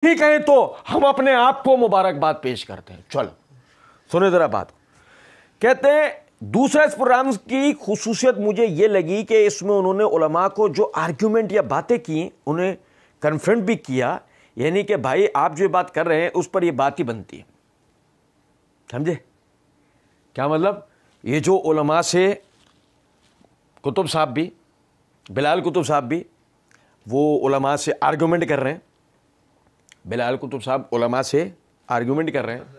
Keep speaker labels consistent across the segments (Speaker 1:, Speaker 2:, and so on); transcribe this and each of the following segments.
Speaker 1: ही कहें तो हम अपने आप को मुबारकबाद पेश करते हैं। चलो सुने जरा बात। कहते हैं दूसरा इस प्रोग्राम की खुसूसियत मुझे यह लगी कि इसमें उन्होंने उलमा को जो आर्ग्यूमेंट या बातें की उन्हें कन्फ्रंट भी किया, यानी कि भाई आप जो बात कर रहे हैं उस पर यह बात ही बनती है। समझे क्या मतलब? ये जो उलमा से कुतुब साहब भी, बिलाल कुतुब साहब भी वो उलमा से आर्ग्यूमेंट कर रहे हैं, बिलाल कुतुब साहब उलमा से आर्ग्यूमेंट कर रहे हैं।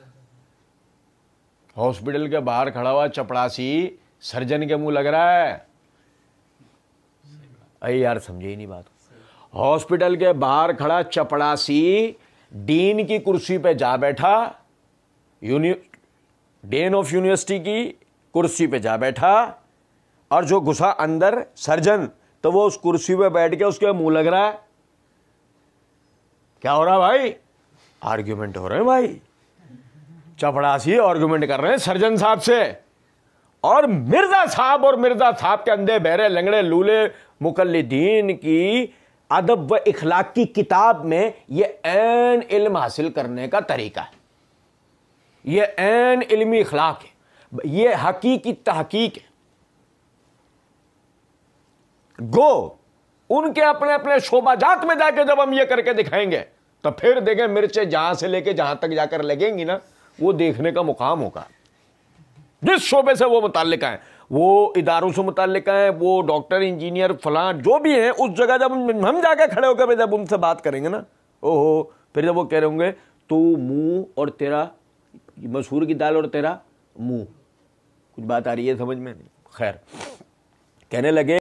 Speaker 1: हॉस्पिटल के बाहर खड़ा हुआ चपड़ासी सर्जन के मुंह लग रहा है। अरे यार समझे ही नहीं बात। हॉस्पिटल के बाहर खड़ा चपड़ासी डीन की कुर्सी पे जा बैठा, डीन ऑफ यूनिवर्सिटी की कुर्सी पे जा बैठा, और जो घुसा अंदर सर्जन तो वो उस कुर्सी पे बैठ के उसके मुंह लग रहा है। क्या हो रहा है भाई? आर्ग्यूमेंट हो रहे हैं भाई। चपड़ासी आर्ग्यूमेंट कर रहे हैं सर्जन साहब से, और मिर्जा साहब के अंधे बहरे लंगड़े लूले मुकल्लिदीन की अदब व इखलाक की किताब में यह ऐन इल्म हासिल करने का तरीका है, यह ऐन इल्मी इखलाक है, यह हकीकी तहकीक है। गो उनके अपने अपने शोबाजात में जाके जब हम ये करके दिखाएंगे तो फिर देखें मिर्चें जहां से लेके जहां तक जाकर लगेंगी ना, वो देखने का मुकाम होगा। जिस शोबे से वो मुताल्लिक हैं, वो इदारों से मुताल्लिक हैं, वो डॉक्टर इंजीनियर फलां जो भी हैं, उस जगह जब हम जाके खड़े होकर जब उनसे बात करेंगे ना, ओहो, फिर जब वो कह रहे होंगे तू मुंह और तेरा मसूर की दाल और तेरा मुंह, कुछ बात आ रही है समझ में? खैर कहने लगे